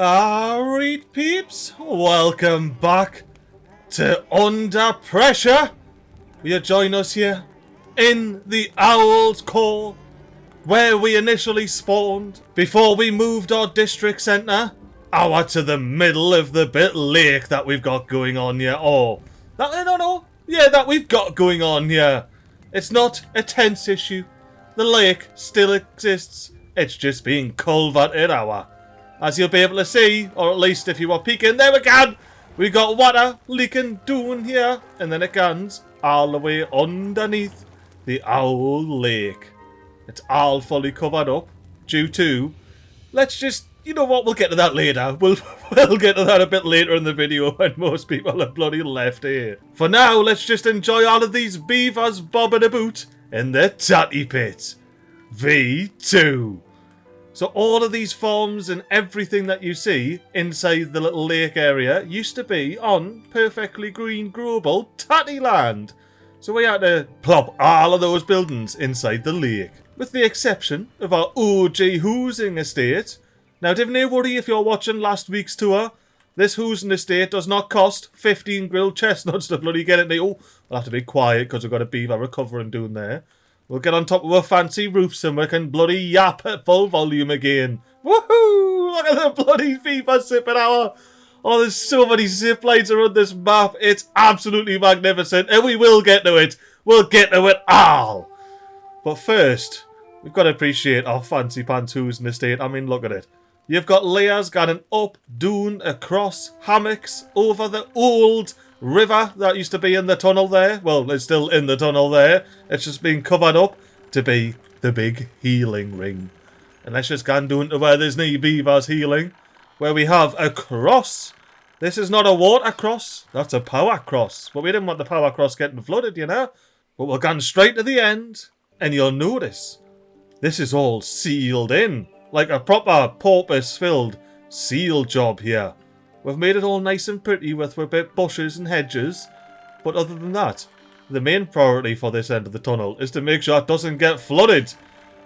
Alright peeps, welcome back to Under Pressure. Will you join us here in the Owl's Core, where we initially spawned before we moved our district centre out to the middle of the bit lake that we've got going on here. That we've got going on here. It's not a tense issue. The lake still exists. It's just being culverted out. As you'll be able to see, or at least if you are peeking, there we can! We got water leaking down here, and then it goes all the way underneath the Owl Lake. It's all fully covered up due to... you know what, we'll get to that later. We'll get to that a bit later in the video when most people have bloody left here. For now, let's just enjoy all of these beavers bobbing about in the tatty pit. V2. So all of these farms and everything that you see inside the little lake area used to be on perfectly green, growable tatty land. So we had to plop all of those buildings inside the lake. With the exception of our OG housing estate. Now, don't worry if you're watching last week's tour. This housing estate does not cost 15 grilled chestnuts to bloody get it. Oh, I'll have to be quiet because we've got a beaver recovering down there. We'll get on top of our fancy roofs and we can bloody yap at full volume again. Woohoo! Look at the bloody beaver sipping hour. Oh, there's so many zip lines around this map. It's absolutely magnificent. And we will get to it. We'll get to it all. But first, we've got to appreciate our fancy pants housing estate. I mean, look at it. You've got layers going up, down, across, hammocks, over the old river that used to be in the tunnel there. Well, it's still in the tunnel there. It's just been covered up to be the big healing ring. And let's just go down to where there's no beavers healing. Where we have a cross. This is not a water cross. That's a power cross. But we didn't want the power cross getting flooded, you know. But we're going straight to the end. And you'll notice this is all sealed in. Like a proper porpoise-filled seal job here. We've made it all nice and pretty with a bit bushes and hedges. But other than that, the main priority for this end of the tunnel is to make sure it doesn't get flooded.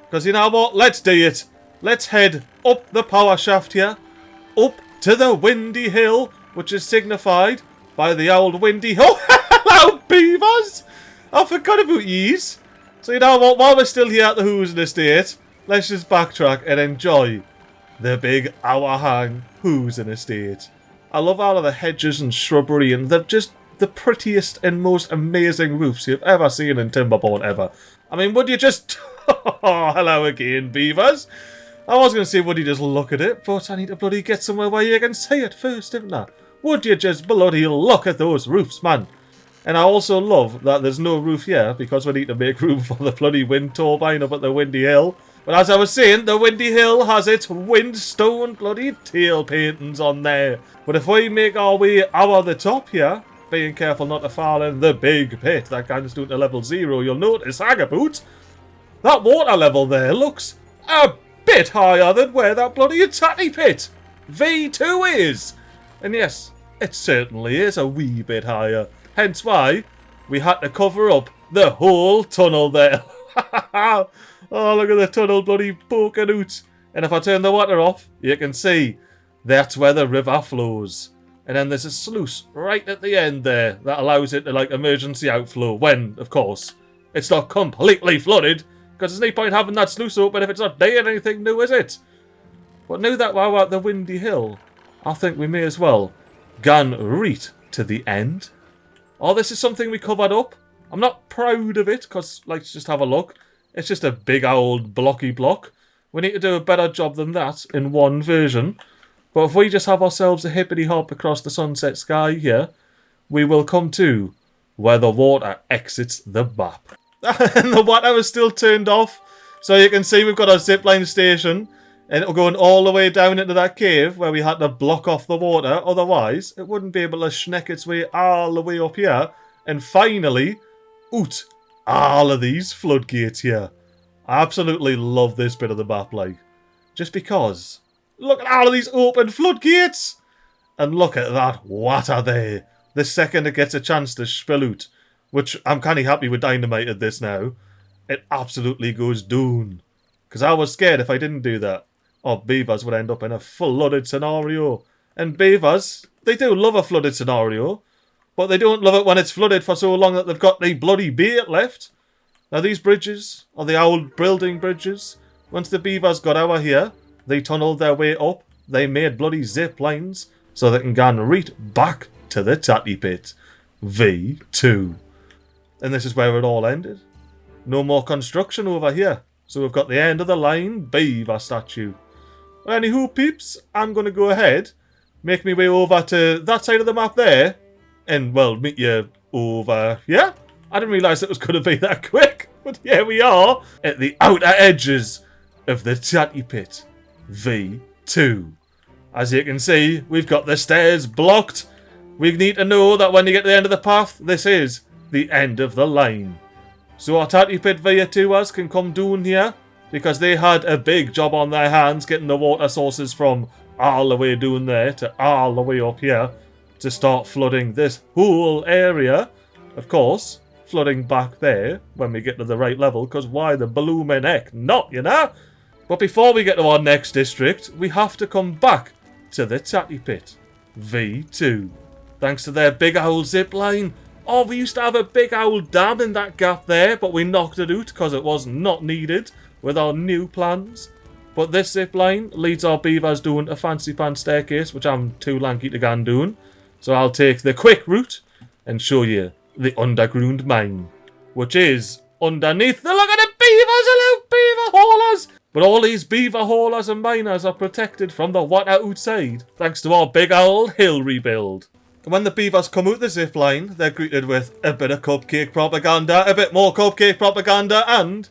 Because you know what? Let's do it. Let's head up the power shaft here. Up to the Windy Hill, which is signified by the old Windy Hill. Hello, beavers! I forgot about yous. So you know what? While we're still here at the housing estate, let's just backtrack and enjoy the big hour hang housing estate. I love all of the hedges and shrubbery, and they're just the prettiest and most amazing roofs you've ever seen in Timberborn ever. I mean, would you just... Oh, hello again, beavers. I was going to say, would you just look at it, but I need to bloody get somewhere where you can see it first, didn't I? Would you just bloody look at those roofs, man? And I also love that there's no roof here, because we need to make room for the bloody wind turbine up at the Windy Hill. But as I was saying, the Windy Hill has its windstone bloody tail paintings on there. But if we make our way over the top here, being careful not to fall in the big pit that goes down to level 0, you'll notice, hang about, that water level there looks a bit higher than where that bloody tatty pit V2 is. And yes, it certainly is a wee bit higher. Hence why we had to cover up the whole tunnel there. Oh, look at the tunnel bloody poking out. And if I turn the water off, you can see that's where the river flows. And then there's a sluice right at the end there that allows it to, like, emergency outflow when, of course, it's not completely flooded. Because there's no point having that sluice open if it's not doing anything new, is it? But now that we're at the Windy Hill, I think we may as well go right to the end. Oh, this is something we covered up. I'm not proud of it, because, let's just have a look. It's just a big old blocky block. We need to do a better job than that in one version. But if we just have ourselves a hippity hop across the sunset sky here, we will come to where the water exits the map. And the water is still turned off. So you can see we've got our zipline station. And it'll go all the way down into that cave where we had to block off the water. Otherwise, it wouldn't be able to schneck its way all the way up here. And finally, out all of these floodgates here. I absolutely love this bit of the map, like. Just because. Look at all of these open floodgates! And look at that water there. The second it gets a chance to spill out. Which I'm kind of happy with dynamite at this now. It absolutely goes down. Because I was scared if I didn't do that. our beavers would end up in a flooded scenario. And beavers, they do love a flooded scenario, but they don't love it when it's flooded for so long that they've got the bloody bait left. Now these bridges are the old building bridges. Once the beavers got over here, they tunnelled their way up. They made bloody zip lines so they can go right back to the tatty pit. V2. And this is where it all ended. No more construction over here. So we've got the end of the line beaver statue. Anywho, peeps, I'm going to go ahead, make my way over to that side of the map there, and, well, meet you over here. I didn't realise it was going to be that quick, but here we are at the outer edges of the tatty pit. V2. As you can see, we've got the stairs blocked. We need to know that when you get to the end of the path, this is the end of the line. So our tatty pit V2ers can come down here, because they had a big job on their hands getting the water sources from all the way down there to all the way up here to start flooding this whole area. Of course, flooding back there when we get to the right level, because why the blooming heck not, you know? But before we get to our next district, we have to come back to the tatty pit. V2. Thanks to their big old zip line. Oh, we used to have a big old dam in that gap there, but we knocked it out because it was not needed with our new plans. But this zip line leads our beavers down a fancy pants staircase, which I'm too lanky to go and doing. So I'll take the quick route and show you the underground mine, which is underneath the look at the beavers, hello beaver haulers. But all these beaver haulers and miners are protected from the water outside, thanks to our big old hill rebuild. And when the beavers come out the zip line, they're greeted with a bit of cupcake propaganda, a bit more cupcake propaganda, and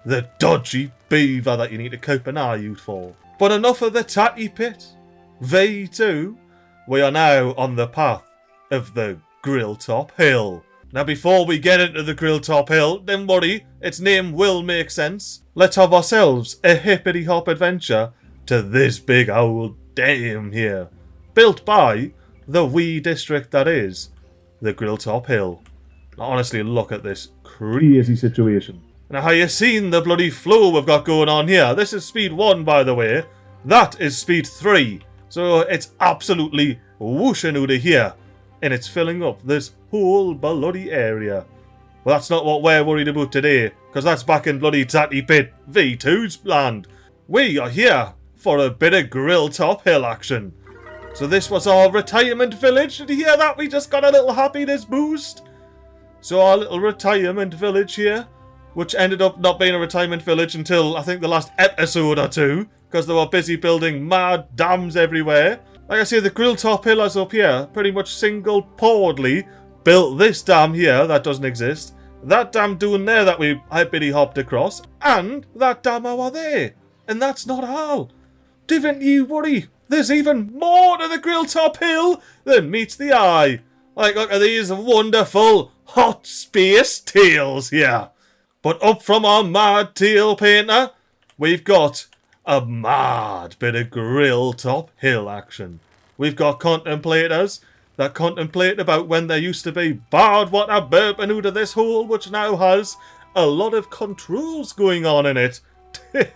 the dodgy beaver that you need to keep an eye out for. But enough of the tatty pit. V2, we are now on the path of the Grilltop Hill. Now before we get into the Grilltop Hill, don't worry, its name will make sense. Let's have ourselves a hippity hop adventure to this big old dam here, built by the wee district that is the Grilltop Hill. Now honestly, look at this crazy situation. Now have you seen the bloody flow we've got going on here? This is speed 1, by the way. That is speed 3. So it's absolutely whooshing out of here. And it's filling up this whole bloody area. Well, that's not what we're worried about today, because that's back in bloody Tatty Pit V2's land. We are here for a bit of Grilltop Hill action. So this was our retirement village. Did you hear that? We just got a little happiness boost. So our little retirement village here, which ended up not being a retirement village until I think the last episode or two, because they were busy building mad dams everywhere. Like I say, the Grilltop Hillers up here pretty much single-poweredly built this dam here that doesn't exist, that dam down there that we hippity hopped across, and that dam over there. And that's not all. Didn't you worry, there's even more to the Grilltop Hill than meets the eye. Like, look at these wonderful hot space tails here. But up from our mad tail painter, we've got a mad bit of Grilltop Hill action. We've got contemplators that contemplate about when there used to be bad water burping out of this hole, which now has a lot of controls going on in it.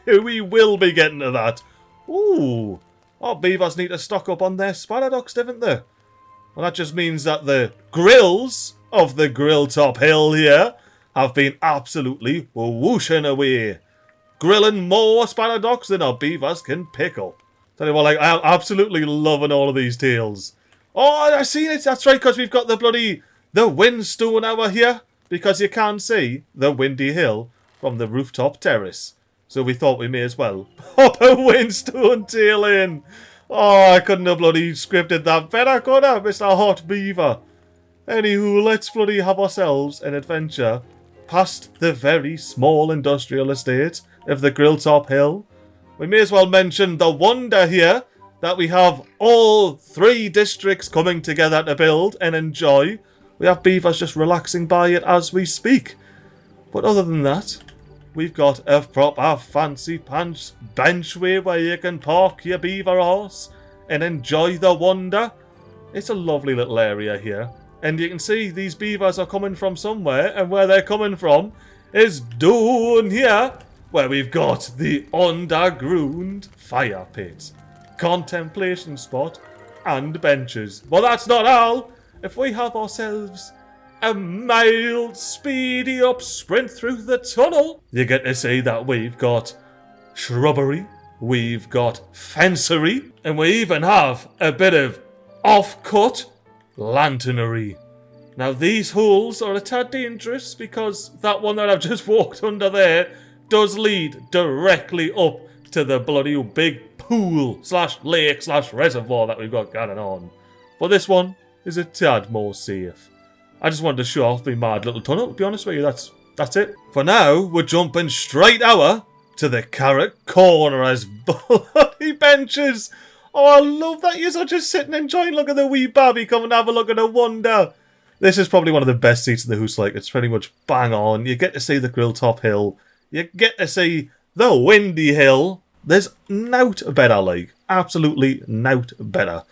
We will be getting to that. Ooh, our beavers need to stock up on their sparadox, don't they? Well, that just means that the grills of the Grilltop Hill here have been absolutely whooshing away, grilling more sparadox than our beavers can pick up. Tell you what, like, I'm absolutely loving all of these tails. Oh, I seen it. That's right, because we've got the windstone over here, because you can't see the windy hill from the rooftop terrace. So we thought we may as well pop a windstone tail in. Oh, I couldn't have bloody scripted that better, could I, Mr. Hot Beaver? Anywho, let's bloody have ourselves an adventure past the very small industrial estate of the Grilltop Hill. We may as well mention the wonder here that we have all 3 districts coming together to build and enjoy. We have beavers just relaxing by it as we speak. But other than that, we've got a proper fancy pants benchway where you can park your beaver horse and enjoy the wonder. It's a lovely little area here. And you can see these beavers are coming from somewhere, and where they're coming from is down here where we've got the underground fire pit, contemplation spot, and benches. Well, that's not all. If we have ourselves a mild, speedy up sprint through the tunnel, you get to see that we've got shrubbery, we've got fencery, and we even have a bit of off-cut lanternery. Now, these holes are a tad dangerous because that one that I've just walked under there does lead directly up to the bloody big pool slash lake slash reservoir that we've got going on. But this one is a tad more safe. I just wanted to show off my mad little tunnel, to be honest with you. That's it. For now, we're jumping straight over to the carrot corner as bloody benches. Oh, I love that you're just sitting enjoying look at the wee babby come and have a look at a wonder. This is probably one of the best seats in the house. Like, it's pretty much bang on. You get to see the Grilltop Hill. You get to see the Windy Hill. There's nout better, like. Absolutely nout better.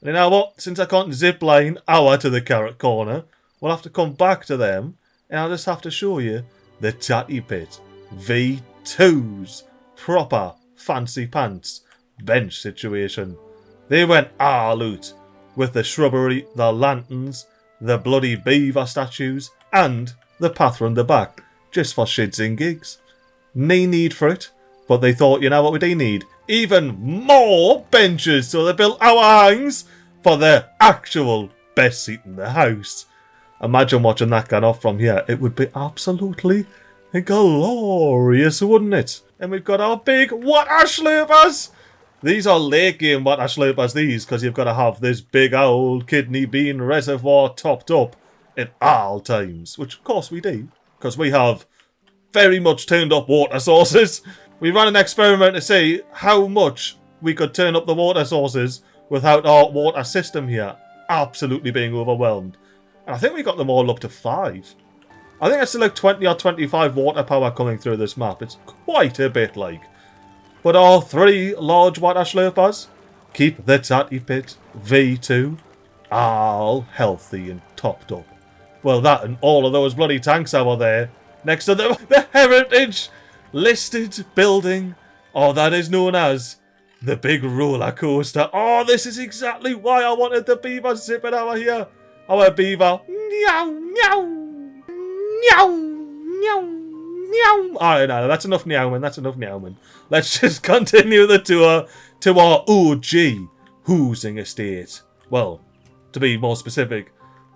And you know what? Since I can't zip line hour to the carrot corner, we'll have to come back to them. And I'll just have to show you the Tatty Pit V2's proper fancy pants bench situation. They went all out with the shrubbery, the lanterns, the bloody beaver statues, and the path round the back, just for shids and gigs. No need for it, but they thought, you know what we do need? Even more benches, so they built our hangs for the actual best seat in the house. Imagine watching that going off from here. It would be absolutely glorious, wouldn't it? And we've got our big water slurpers. These are late game water slurpers, these, because you've got to have this big old kidney bean reservoir topped up at all times. Which, of course, we do, because we have very much turned up water sources. We ran an experiment to see how much we could turn up the water sources without our water system here absolutely being overwhelmed. And I think we got them all up to 5. I think it's like 20 or 25 water power coming through this map. It's quite a bit, like. But our 3 large water slurpers keep the Tatty Pit V2 all healthy and topped up. Well, that and all of those bloody tanks over there next to the heritage listed building, or that is known as the big roller coaster. Oh, this is exactly why I wanted the beaver zipping over here. Our beaver. Meow, meow, meow, meow, meow. Alright, no, that's enough meowing. That's enough meowing. Let's just continue the tour to our OG housing estate. Well, to be more specific,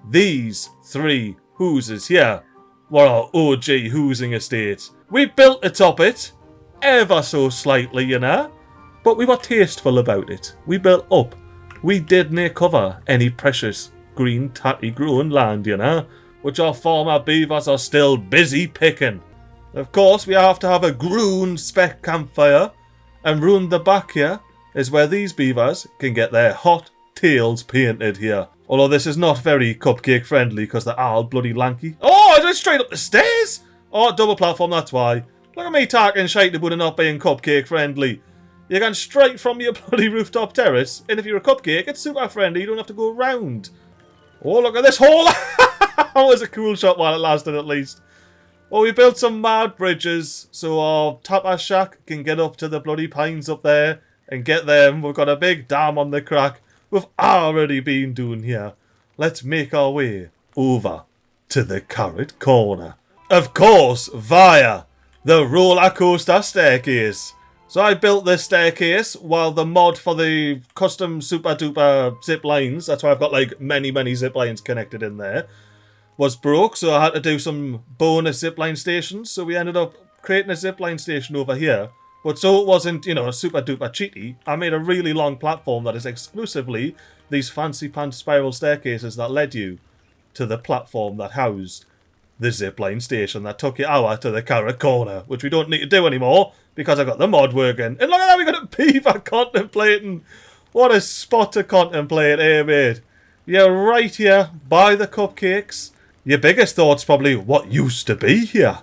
these 3 houses here were our OG housing estate. We built atop it, ever so slightly, you know, but we were tasteful about it. We built up. We didn't cover any precious green tatty grown land, you know, which our farmer beavers are still busy picking. Of course, we have to have a grown spec campfire, and round the back here is where these beavers can get their hot tails painted here. Although this is not very cupcake friendly because they're all bloody lanky. Oh, I just straight up the stairs! Oh, double platform, that's why. Look at me talking shite about it not being cupcake friendly. You're going straight from your bloody rooftop terrace, and if you're a cupcake, it's super friendly, you don't have to go around. Oh, look at this hole! That was a cool shot while it lasted, at least. Well, we built some mad bridges, so our tapper shack can get up to the bloody pines up there and get them. We've got a big dam on the crack. We've already been doing here. Let's make our way over to the carrot corner. Of course, via the roller coaster staircase. So I built this staircase while the mod for the custom super duper zip lines, that's why I've got like many zip lines connected in there, was broke, so I had to do some bonus zipline stations. So we ended up creating a zipline station over here. But so it wasn't, you know, super duper cheaty, I made a really long platform that is exclusively these fancy pants spiral staircases that led you to the platform that housed the zipline station that took you out to the carrot corner, which we don't need to do anymore because I got the mod working. And look at that, we got a beaver contemplating. What a spot to contemplate, eh, mate? You're right here by the cupcakes. Your biggest thought's probably what used to be here.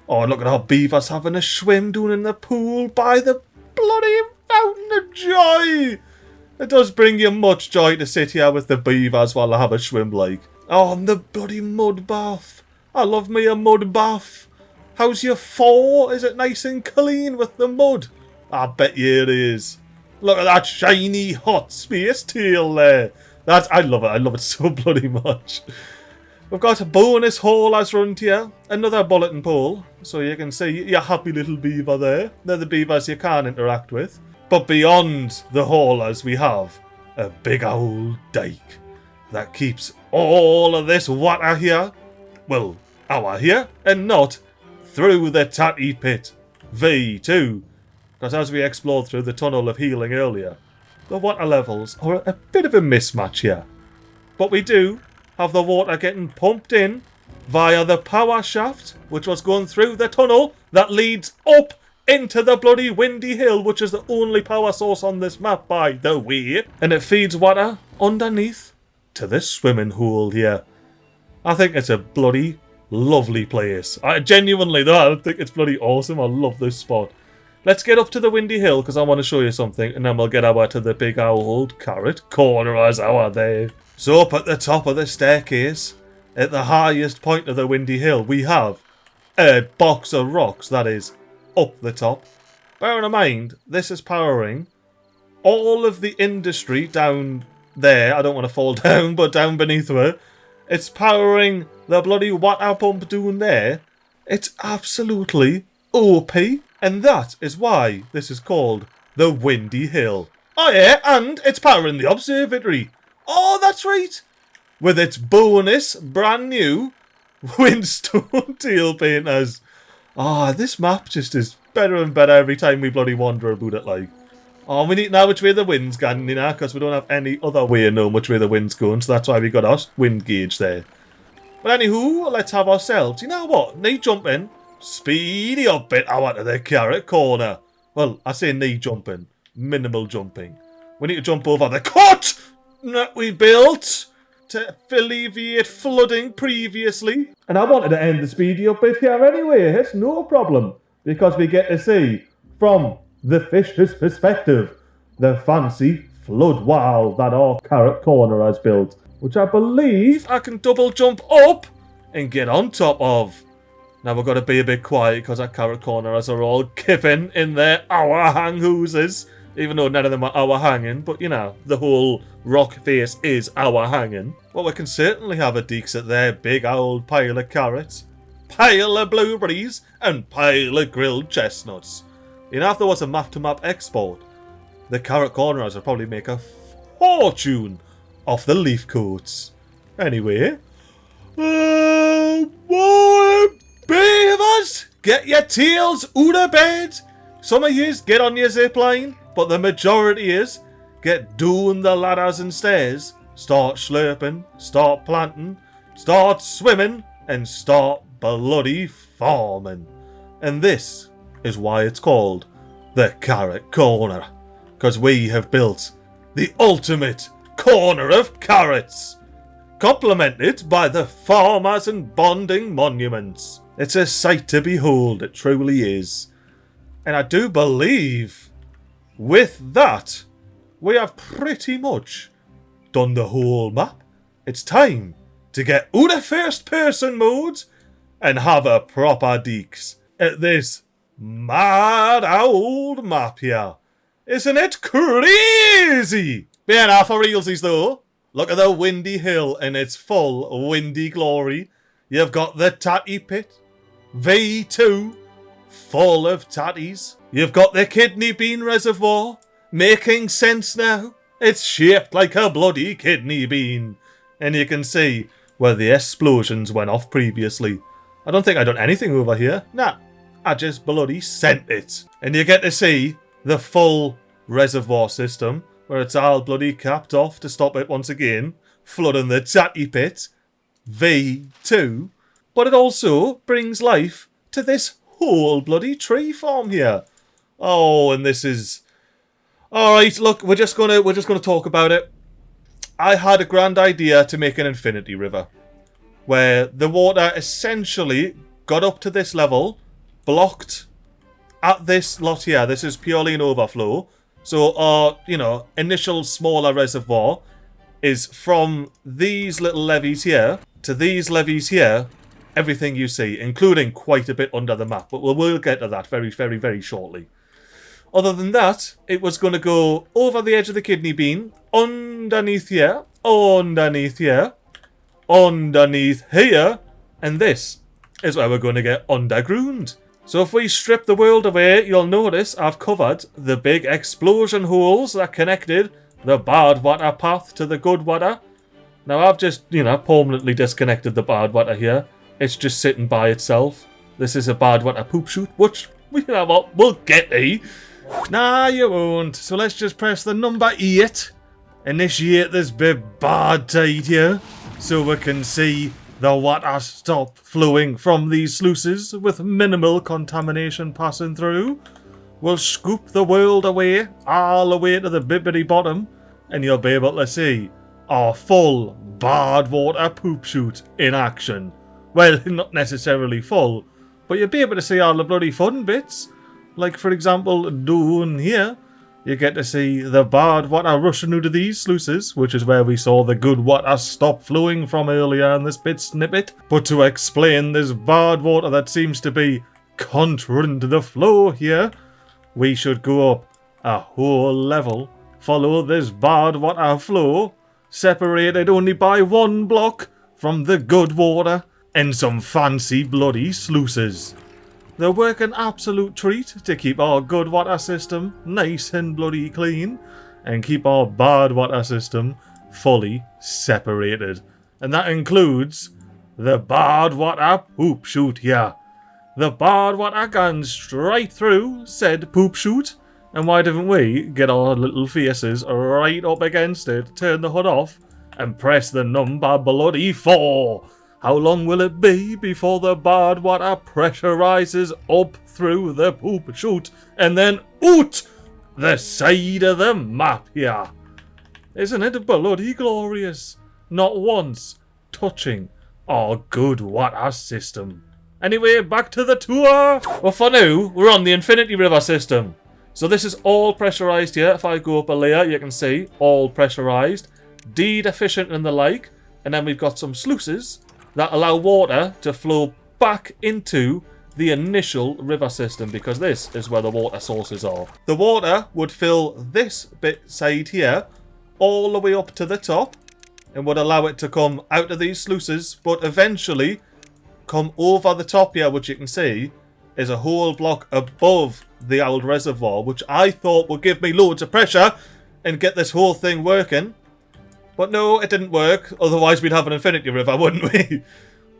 Oh, look at our beavers having a swim down in the pool by the bloody fountain of joy. It does bring you much joy to sit here with the beavers while I have a swim, like. Oh, and the bloody mud bath. I love me a mud bath. How's your 4? Is it nice and clean with the mud? I bet you it is. Look at that shiny hot space tail there. I love it. I love it so bloody much. We've got a bonus haulers run here. Another bulletin pole. So you can see your happy little beaver there. They're the beavers you can't interact with. But beyond the haulers we have a big old dike that keeps all of this water here. Well, our here. And not through the tatty pit. V2. Because as we explored through the tunnel of healing earlier, the water levels are a bit of a mismatch here. But we do have the water getting pumped in via the power shaft, which was going through the tunnel that leads up into the bloody Windy Hill, which is the only power source on this map, by the way. And it feeds water underneath to this swimming hole here. I think it's a bloody lovely place. I genuinely, though, I think it's bloody awesome. I love this spot. Let's get up to the Windy Hill because I want to show you something, and then we'll get over to the big old carrot corner as our there. So up at the top of the staircase, at the highest point of the Windy Hill, we have a box of rocks that is up the top. Bearing in mind, this is powering all of the industry down there. I don't want to fall down, but down beneath her. It's powering the bloody water pump down there. It's absolutely OP. And that is why this is called the Windy Hill. Oh yeah, and it's powering the observatory. Oh, that's right. With its bonus, brand new, windstone tail painters. Ah, this map just is better and better every time we bloody wander about it, like. Oh, we need to know which way the wind's going, you know, because we don't have any other way of knowing which way the wind's going, so that's why we got our wind gauge there. But anywho, let's have ourselves, you know what, knee jumping. Speedy up it out of the carrot corner. Well, I say knee jumping. Minimal jumping. We need to jump over the cut that we built to alleviate flooding previously. And I wanted to end the speedy up bit here anyway. It's no problem. Because we get to see, from the fish's perspective, the fancy flood wall that our carrot corner has built. Which I believe I can double jump up and get on top of. Now we've got to be a bit quiet because our carrot corners are all kipping in their hour hang hooses. Even though none of them are hour hanging, but you know, the whole rock face is hour hanging. Well, we can certainly have a decent there big old pile of carrots, pile of blueberries, and pile of grilled chestnuts. You know, if there was a map-to-map export, the carrot corners would probably make a fortune off the leaf coats. Anyway, oh boy! Beavers, get your tails out of bed. Some of yous get on your zipline, but the majority is get down the ladders and stairs, start slurping, start planting, start swimming, and start bloody farming. And this is why it's called the Carrot Corner, because we have built the ultimate corner of carrots, complemented by the farmers and bonding monuments. It's a sight to behold, it truly is. And I do believe, with that, we have pretty much done the whole map. It's time to get out of first person mode and have a proper deeks at this mad old map here. Isn't it crazy? Yeah, now for realsies though, look at the Windy Hill in its full windy glory. You've got the Tatty Pit, V2, full of tatties. You've got the Kidney Bean Reservoir, making sense now. It's shaped like a bloody kidney bean. And you can see where the explosions went off previously. I don't think I done anything over here. Nah, I just bloody sent it. And you get to see the full reservoir system, where it's all bloody capped off to stop it once again flooding the Tatty Pit, V2. But it also brings life to this whole bloody tree farm here. Oh, and this is... Alright, look, we're just gonna talk about it. I had a grand idea to make an infinity river, where the water essentially got up to this level, blocked at this lot here. This is purely an overflow. So our, initial smaller reservoir is from these little levees here to these levees here, everything you see, including quite a bit under the map. But we'll get to that very, very, very shortly. Other than that, it was going to go over the edge of the kidney bean, underneath here, underneath here, underneath here, and this is where we're going to get underground. So if we strip the world away, you'll notice I've covered the big explosion holes that connected the bad water path to the good water. Now I've just, permanently disconnected the bad water here. It's just sitting by itself. This is a bad water poop chute, which, we'll get to. Nah, you won't. So let's just press the number 8. Initiate this bit bad tide here, so we can see the water stop flowing from these sluices with minimal contamination passing through. We'll scoop the world away, all the way to the bibbity bottom, and you'll be able to see our full bad water poop chute in action. Well, not necessarily full, but you'll be able to see all the bloody fun bits. Like, for example, down here, you get to see the bad water rushing out of these sluices, which is where we saw the good water stop flowing from earlier in this bit snippet. But to explain this bad water that seems to be contrary to the flow here, we should go up a whole level, follow this bad water flow, separated only by 1 block from the good water and some fancy bloody sluices. They work an absolute treat to keep our good water system nice and bloody clean and keep our bad water system fully separated. And that includes the bad water poop chute here. The bad water goes straight through said poop chute, and why didn't we get our little faces right up against it, turn the hood off, and press the number bloody 4? How long will it be before the bad water pressurizes up through the poop chute and then out the side of the map here? Isn't it bloody glorious? Not once touching our good water system. Anyway, back to the tour. Well, for now, we're on the Infinity River system. So this is all pressurized here. If I go up a layer, you can see all pressurized, deed efficient and the like. And then we've got some sluices that allow water to flow back into the initial river system, because this is where the water sources are. The water would fill this bit side here all the way up to the top and would allow it to come out of these sluices, but eventually come over the top here, which you can see is a whole block above the old reservoir, which I thought would give me loads of pressure and get this whole thing working. But no, it didn't work. Otherwise, we'd have an infinity river, wouldn't we?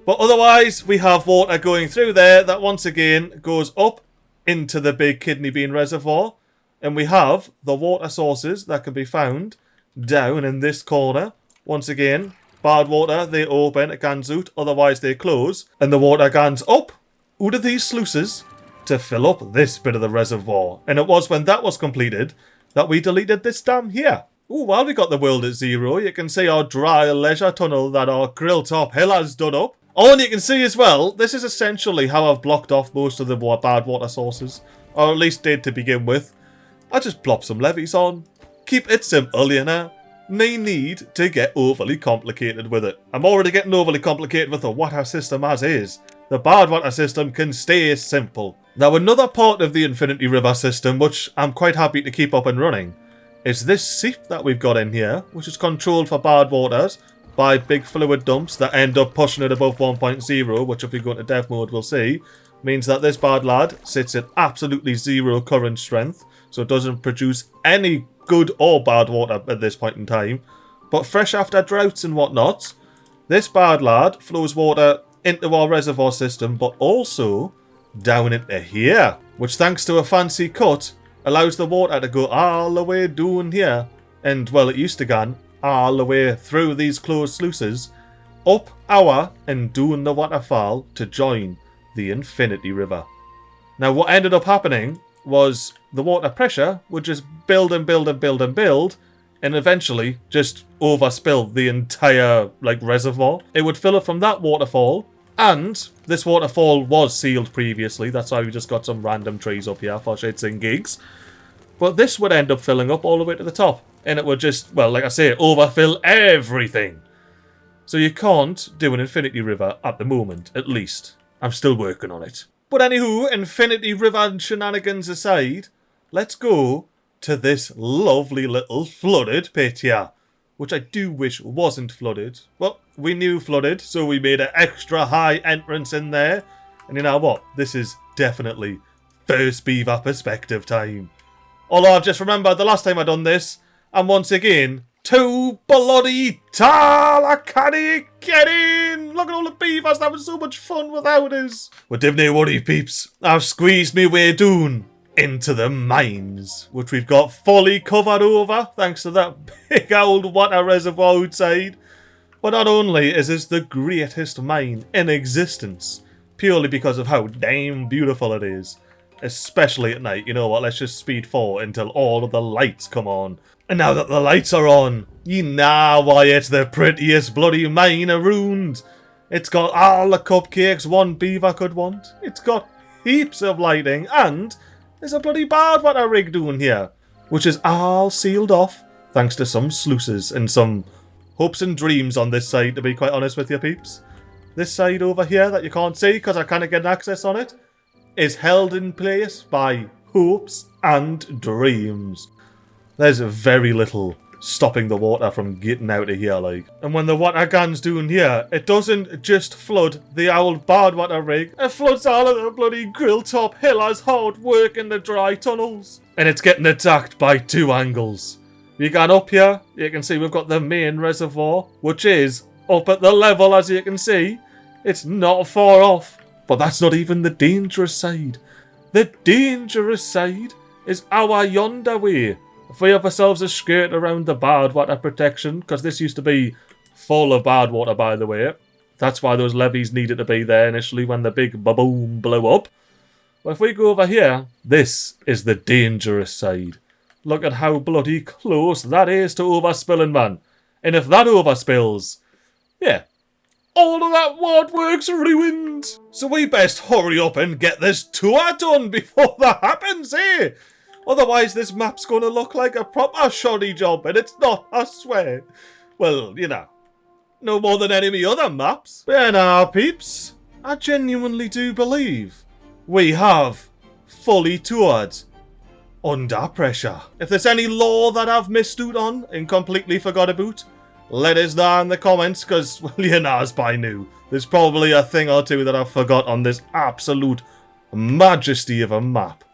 But otherwise, we have water going through there that once again goes up into the big kidney bean reservoir. And we have the water sources that can be found down in this corner. Once again, bad water, they open, it goes out, otherwise they close. And the water goes up out of these sluices to fill up this bit of the reservoir. And it was when that was completed that we deleted this dam here. Ooh, while we got the world at 0, you can see our dry leisure tunnel that our grill top hill has done up. Oh, and you can see as well, this is essentially how I've blocked off most of the bad water sources. Or at least did to begin with. I just plop some levees on. Keep it simple, you know. No need to get overly complicated with it. I'm already getting overly complicated with the water system as is. The bad water system can stay simple. Now, another part of the Infinity River system, which I'm quite happy to keep up and running, is this seep that we've got in here, which is controlled for bad waters by big fluid dumps that end up pushing it above 1.0, which if we go into dev mode we'll see, means that this bad lad sits at absolutely 0 current strength, so it doesn't produce any good or bad water at this point in time. But fresh after droughts and whatnot, this bad lad flows water into our reservoir system, but also down into here, which thanks to a fancy cut allows the water to go all the way down here, and well, it used to go all the way through these closed sluices, up our and down the waterfall to join the Infinity River. Now, what ended up happening was the water pressure would just build and build and build and build, and eventually just overspill the entire reservoir. It would fill up from that waterfall, and this waterfall was sealed previously. That's why we just got some random trees up here for shits and gigs. But this would end up filling up all the way to the top, and it would just, well, like I say, overfill everything. So you can't do an Infinity River at the moment, at least. I'm still working on it. But anywho, Infinity River shenanigans aside, let's go to this lovely little flooded pit here, which I do wish wasn't flooded. Well, we knew flooded, so we made an extra high entrance in there. And you know what? This is definitely first beaver perspective time. Although I've just remembered the last time I done this, and once again, too bloody tall, I can't get in! Look at all the beavers having so much fun without us. But divney worry, peeps. I've squeezed me way down into the mines, which we've got fully covered over, thanks to that big old water reservoir outside. But not only is this the greatest mine in existence, purely because of how damn beautiful it is, especially at night. You know what, let's just speed forward until all of the lights come on. And now that the lights are on, ye know why it's the prettiest bloody mine around. It's got all the cupcakes one beaver could want. It's got heaps of lighting, and there's a bloody bard water rig down here, which is all sealed off thanks to some sluices and some hopes and dreams on this side, to be quite honest with you peeps. This side over here that you can't see because I can't get access on it is held in place by hopes and dreams. There's very little stopping the water from getting out of here, like. And when the water gun's down here, it doesn't just flood the old bard water rig, it floods all of the bloody grill top hillers hard work in the dry tunnels. And it's getting attacked by two angles. You get up here, you can see we've got the main reservoir, which is up at the level, as you can see. It's not far off, but that's not even the dangerous side. The dangerous side is our yonder way. If we have ourselves a skirt around the bard water protection, because this used to be full of bard water, by the way. That's why those levees needed to be there initially when the big ba-boom blew up. But if we go over here, this is the dangerous side. Look at how bloody close that is to overspilling, man. And if that overspills, yeah, all of that ward work's ruined. So we best hurry up and get this tour done before that happens, eh? Otherwise this map's gonna look like a proper shoddy job, and it's not, I swear. Well, you know, no more than any of the other maps. But now, peeps, I genuinely do believe we have fully toured Under Pressure. If there's any lore that I've missed out on and completely forgot about, let us know in the comments, because, well, you know, as by now, there's probably a thing or two that I've forgot on this absolute majesty of a map.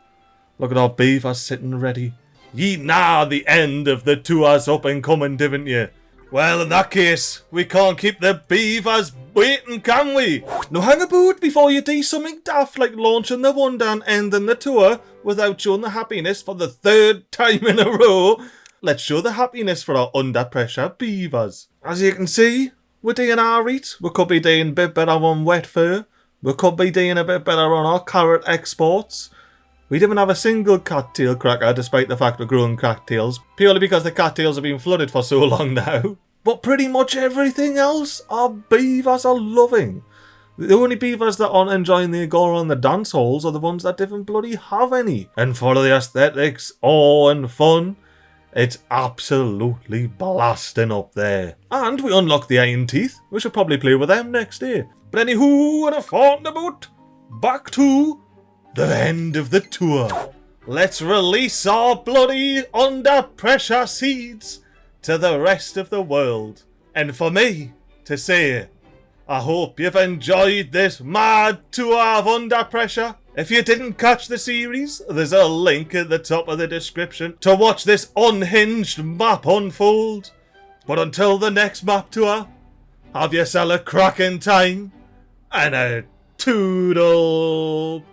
Look at our beavers sitting ready. Ye know the end of the tour's up and coming, didn't you? Well, in that case, we can't keep the beavers waiting, can we? Now hang about before you do something daft like launching the one and ending the tour without showing the happiness for the third time in a row. Let's show the happiness for our Under Pressure beavers. As you can see, we're doing our right. We could be doing a bit better on wet fur. We could be doing a bit better on our carrot exports. We didn't have a single cattail cracker despite the fact we're growing cattails, purely because the cattails have been flooded for so long now. But pretty much everything else our beavers are loving. The only beavers that aren't enjoying the agora and the dance halls are the ones that didn't bloody have any. And for the aesthetics, awe and fun, it's absolutely blasting up there. And we unlocked the iron teeth. We should probably play with them next year. But anywho, enough on about, back to the end of the tour. Let's release our bloody Under Pressure seeds to the rest of the world. And for me to say, I hope you've enjoyed this mad tour of Under Pressure. If you didn't catch the series, there's a link at the top of the description to watch this unhinged map unfold. But until the next map tour, have yourself a cracking time and a toodle.